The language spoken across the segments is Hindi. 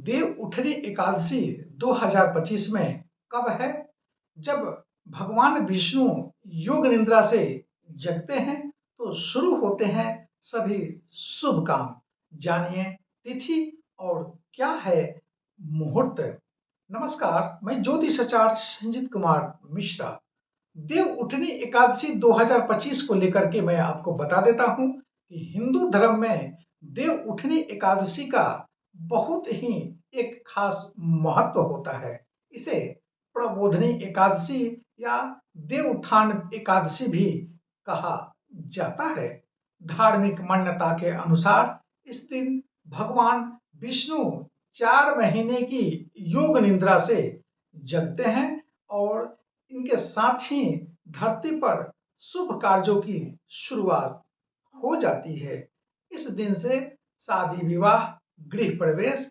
देव उठनी एकादशी 2025 में कब है? जब भगवान विष्णु योग निद्रा से जगते हैं तो शुरू होते हैं सभी शुभ काम। जानिए तिथि और क्या है मुहूर्त। नमस्कार, मैं ज्योतिषाचार्य संजीत कुमार मिश्रा। देव उठनी एकादशी 2025 को लेकर के मैं आपको बता देता हूं कि हिंदू धर्म में देव उठनी एकादशी का बहुत ही एक खास महत्व होता है। इसे प्रबोधनी एकादशी या देव उत्थान एकादशी भी कहा जाता है। धार्मिक मान्यता के अनुसार इस दिन भगवान विष्णु 4 महीने की योग निद्रा से जगते हैं और इनके साथ ही धरती पर शुभ कार्यों की शुरुआत हो जाती है। इस दिन से शादी विवाह, गृह प्रवेश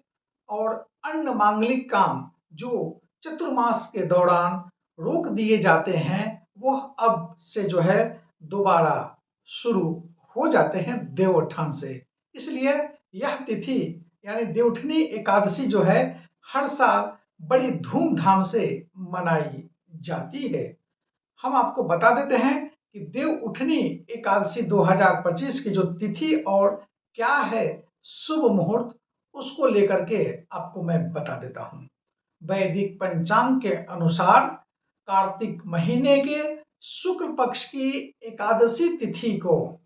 और अन्य मांगलिक काम जो चतुर्मास के दौरान रोक दिए जाते हैं, वह अब से जो है दोबारा शुरू हो जाते हैं देवोत्थान से। इसलिए यह तिथि यानी देवउठनी एकादशी जो है हर साल बड़ी धूमधाम से मनाई जाती है। हम आपको बता देते हैं कि देव उठनी एकादशी 2025 की जो तिथि और क्या है शुभ मुहूर्त, उसको लेकर के आपको मैं बता देता हूं। वैदिक पंचांग के अनुसार कार्तिक महीने के शुक्ल पक्ष की एकादशी तिथि को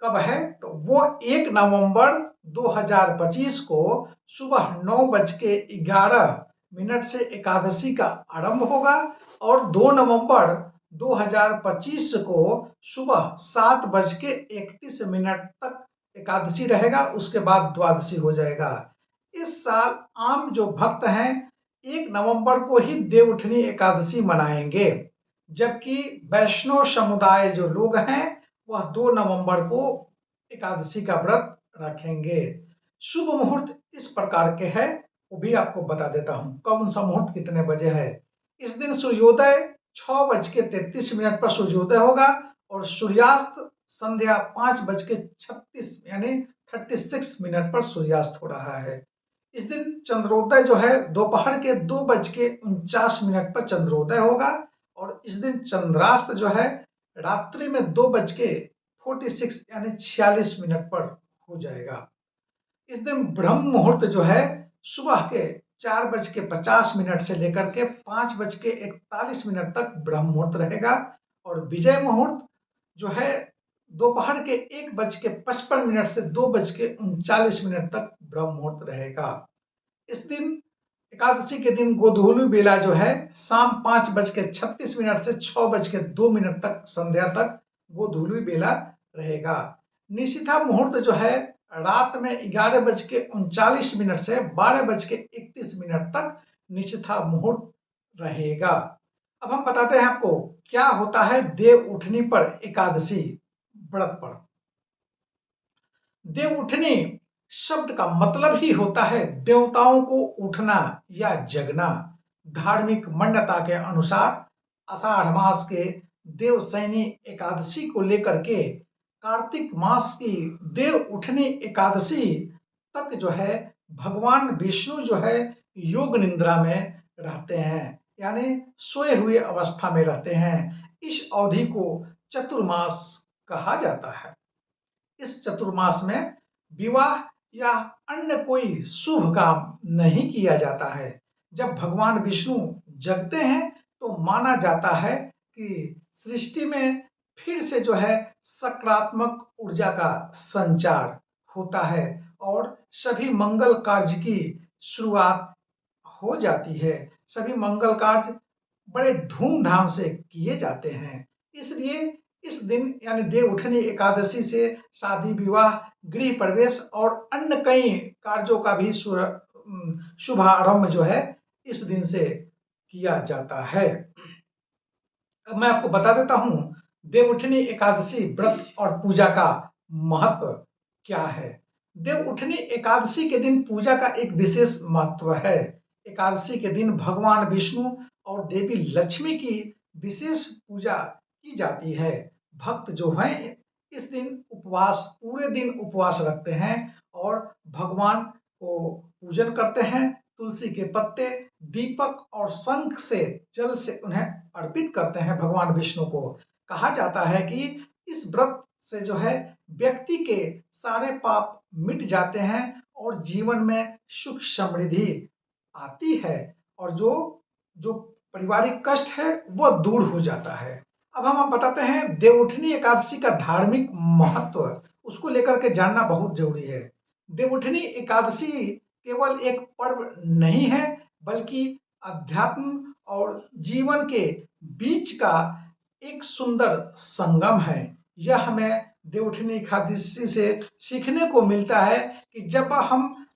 कब है, तो वो 1 नवंबर 2025 को सुबह 9:11 से एकादशी का आरंभ होगा और 2 नवंबर 2025 को सुबह 7:31 तक एकादशी रहेगा। उसके बाद द्वादशी हो जाएगा। इस साल आम जो भक्त हैं 1 नवंबर को ही देवउठनी एकादशी मनाएंगे, जबकि वैष्णव समुदाय जो लोग हैं वह 2 नवंबर को एकादशी का व्रत रखेंगे। शुभ मुहूर्त इस प्रकार के हैं, वो भी आपको बता देता हूं। कौन सा मुहूर्त कितने बजे है? इस दिन सूर्योदय 6:33 पर सूर्योदय होगा और सूर्यास्त संध्या 5:36 यानी 36 पर सूर्यास्त हो रहा है। इस दिन चंद्रोदय जो है दोपहर के 2:49 पर चंद्रोदय होगा और इस दिन चंद्रास्त जो है रात्रि में 2:46 यानी 46 पर हो जाएगा। इस दिन ब्रह्म मुहूर्त जो है सुबह के 4:50 से लेकर के 5:41 तक ब्रह्म मुहूर्त रहेगा और विजय मुहूर्त जो है दोपहर के 1:55 से 2:39 तक ब्रह्म मुहूर्त रहेगा। इस दिन एकादशी के दिन गोधूली बेला जो है शाम 5:36 से 6:02 तक संध्या तक गोधूली बेला रहेगा। निशिथा मुहूर्त जो है रात में 11:39 से 12:31 तक निशिथा मुहूर्त रहेगा। अब हम बताते हैं आपको क्या होता है देव उठनी पर एकादशी व्रत पर। देव उठनी शब्द का मतलब ही होता है देवताओं को उठना या जगना। धार्मिक मान्यता के अनुसार आषाढ़ मास के देवशयनी एकादशी को लेकर के कार्तिक मास की देव उठनी एकादशी तक जो है भगवान विष्णु जो है योग निद्रा में रहते हैं, यानी सोए हुए अवस्था में रहते हैं। इस अवधि को चतुर्मास कहा जाता है। इस चतुर्मास में विवाह या अन्य कोई शुभ काम नहीं किया जाता है। जब भगवान विष्णु जगते हैं तो माना जाता है कि सृष्टि में फिर से जो है सकारात्मक ऊर्जा का संचार होता है और सभी मंगल कार्य की शुरुआत हो जाती है। सभी मंगल कार्य बड़े धूमधाम से किए जाते हैं। इसलिए इस दिन यानी देव उठनी एकादशी से शादी विवाह, गृह प्रवेश और अन्य कई कार्यों का भी शुभारंभ जो है इस दिन से किया जाता है। अब मैं आपको बता देता हूं देव उठनी एकादशी व्रत और पूजा का महत्व क्या है। देव उठनी एकादशी के दिन पूजा का एक विशेष महत्व है। एकादशी के दिन भगवान विष्णु और देवी लक्ष्मी की विशेष पूजा की जाती है। भक्त जो हैं इस दिन पूरे दिन उपवास रखते हैं और भगवान को पूजन करते हैं, तुलसी के पत्ते, दीपक और शंख से जल से उन्हें अर्पित करते हैं भगवान विष्णु को। कहा जाता है कि इस व्रत से जो है व्यक्ति के सारे पाप मिट जाते हैं और जीवन में सुख समृद्धि आती है और जो जो पारिवारिक कष्ट है वह दूर हो जाता है। अब हम बताते हैं देवउठनी एकादशी का धार्मिक महत्व, उसको लेकर के जानना बहुत जरूरी है। देवउठनी एकादशी केवल एक पर्व नहीं है, बल्कि अध्यात्म और जीवन के बीच का एक सुंदर संगम है। यह हमें देवउठनी एकादशी से सीखने को मिलता है कि जब हम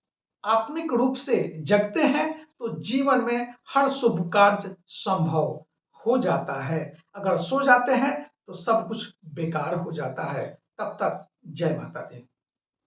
आत्मिक रूप से जगते हैं तो जीवन में हर शुभ कार्य संभव हो जाता है। अगर सो जाते हैं तो सब कुछ बेकार हो जाता है। तब तक जय माता दी।